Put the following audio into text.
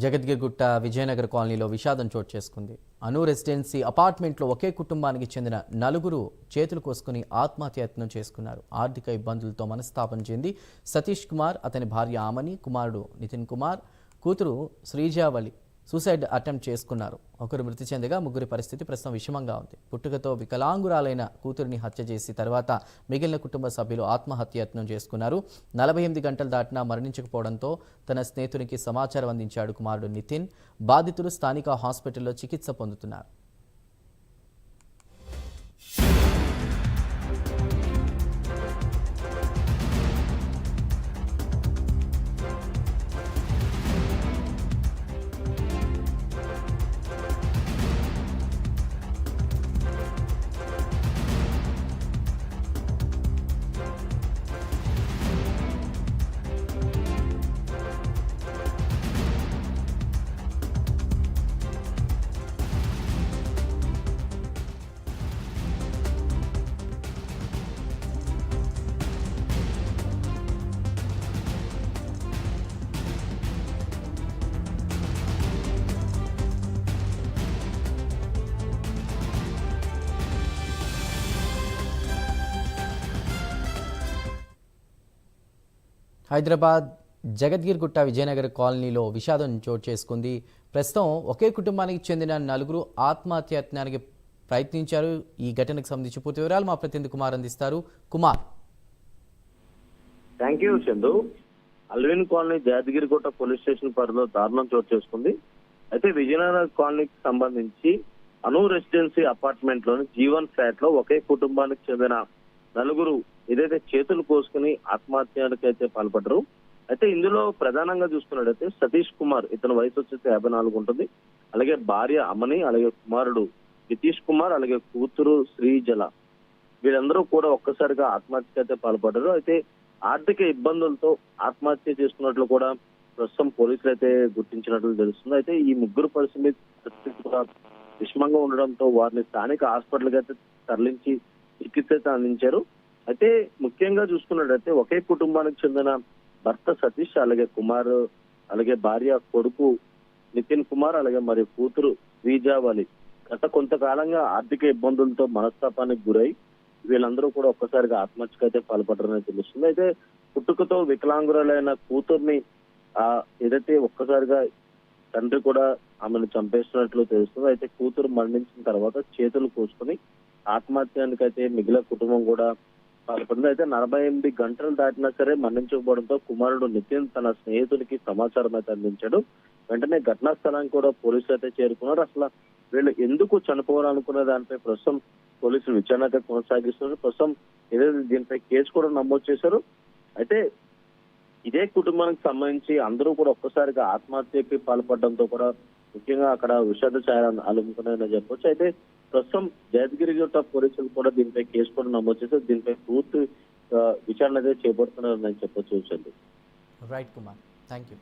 జగద్గిరిగుట్ట విజయనగర్ కాలనీలో విషాదం చోటు చేసుకుంది. అను రెసిడెన్సీ అపార్ట్మెంట్లో ఒకే కుటుంబానికి చెందిన నలుగురు చేతులు కోసుకుని ఆత్మహత్యయత్నం చేసుకున్నారు. ఆర్థిక ఇబ్బందులతో మనస్తాపం చెంది సతీష్ కుమార్, అతని భార్య ఆమని, కుమారుడు నితిన్ కుమార్, కూతురు శ్రీజావళి సూసైడ్ అటెంప్ట్ చేసుకున్నారు. ఒకరు మృతి చెందగా ముగ్గురి పరిస్థితి ప్రస్తుతం విషమంగా ఉంది. పుట్టుకతో వికలాంగురాలైన కూతురిని హత్య చేసి తర్వాత మిగిలిన కుటుంబ సభ్యులు ఆత్మహత్యయత్నం చేసుకున్నారు. 48 గంటలు దాటినా మరణించకపోవడంతో తన స్నేహితునికి సమాచారం అందించాడు కుమారుడు నితిన్. బాధితులు స్థానిక హాస్పిటల్లో చికిత్స పొందుతున్నారు. హైదరాబాద్ జగద్గిరిగుట్ట విజయనగర్ కాలనీలో విషాదం చోటు చేసుకుంది. ప్రస్తుతం ఒకే కుటుంబానికి చెందిన నలుగురు ఆత్మహత్యాయత్నానికి ప్రయత్నించారు. ఈ ఘటనకు సంబంధించి పూర్తి వివరాలు మా ప్రతినిధి కుమార్ అందిస్తారు. Kumar. Thank you Chandu. Alvin colony Jagadgirigutta police station పరిధిలో దారుణం చోటు చేసుకుంది. అయితే విజయనగర్ కాలనీకి సంబంధించి అను రెసిడెన్సీ అపార్ట్మెంట్ లోని జీవన్ ఫ్లాట్ లో ఒకే కుటుంబానికి చెందిన నలుగురు ఏదైతే చేతులు కోసుకుని ఆత్మహత్యలకైతే పాల్పడ్డారు. అయితే ఇందులో ప్రధానంగా చూసుకున్నట్టయితే సతీష్ కుమార్, ఇతని వయసు వచ్చేసి 54 ఉంటుంది. అలాగే భార్య అమని, అలాగే కుమారుడు నితీష్ కుమార్, అలాగే కూతురు శ్రీజల, వీళ్ళందరూ కూడా ఒక్కసారిగా ఆత్మహత్యకైతే పాల్పడ్డారు. అయితే ఆర్థిక ఇబ్బందులతో ఆత్మహత్య చేసుకున్నట్లు కూడా ప్రస్తుతం పోలీసులు అయితే గుర్తించినట్లు తెలుస్తుంది. అయితే ఈ ముగ్గురు పరిస్థితి కూడా విషమంగా ఉండడంతో వారిని స్థానిక హాస్పిటల్కి అయితే తరలించి చికిత్స అందించారు. అయితే ముఖ్యంగా చూసుకున్నట్టయితే ఒకే కుటుంబానికి చెందిన భర్త సతీష్, అలాగే కుమార్, అలాగే భార్య కొడుకు నితిన్ కుమార్, అలాగే మరి కూతురు శ్రీజావళి గత కొంతకాలంగా ఆర్థిక ఇబ్బందులతో మనస్తాపానికి గురై వీళ్ళందరూ కూడా ఒక్కసారిగా ఆత్మహత్యకైతే పాల్పడరని తెలుస్తుంది. అయితే పుట్టుకతో వికలాంగురాలైన కూతుర్ని ఏదైతే ఒక్కసారిగా తండ్రి కూడా ఆమెను చంపేస్తున్నట్లు తెలుస్తుంది. అయితే కూతురు మరణించిన తర్వాత చేతులు కోసుకుని ఆత్మహత్యానికైతే మిగిలిన కుటుంబం కూడా పాల్పడింది. అయితే 48 గంటలు దాటినా సరే మరణించకపోవడంతో కుమారుడు నితిన్ తన స్నేహితుడికి సమాచారం అయితే అందించాడు. వెంటనే ఘటనా స్థలానికి కూడా పోలీసులు అయితే చేరుకున్నారు. అసలు వీళ్ళు ఎందుకు చనిపోవాలనుకునే దానిపై ప్రస్తుతం పోలీసులు విచారణ అయితే కొనసాగిస్తున్నారు. ప్రస్తుతం ఏదైతే దీనిపై కేసు కూడా నమోదు చేశారు. అయితే ఇదే కుటుంబానికి సంబంధించి అందరూ కూడా ఒక్కసారిగా ఆత్మహత్యకి పాల్పడడంతో కూడా ముఖ్యంగా అక్కడ విషాద ఛాయలు అలుముకున్నాయని చెప్పొచ్చు. అయితే ప్రస్తుతం జగద్గిరిగుట్ట పోలీసులు కూడా దీనిపై కేసు కూడా నమోదు చేసి దీనిపై పూర్తి విచారణ అయితే చేపడుతున్నారని చెప్పొచ్చు. Right Kumar, thank you.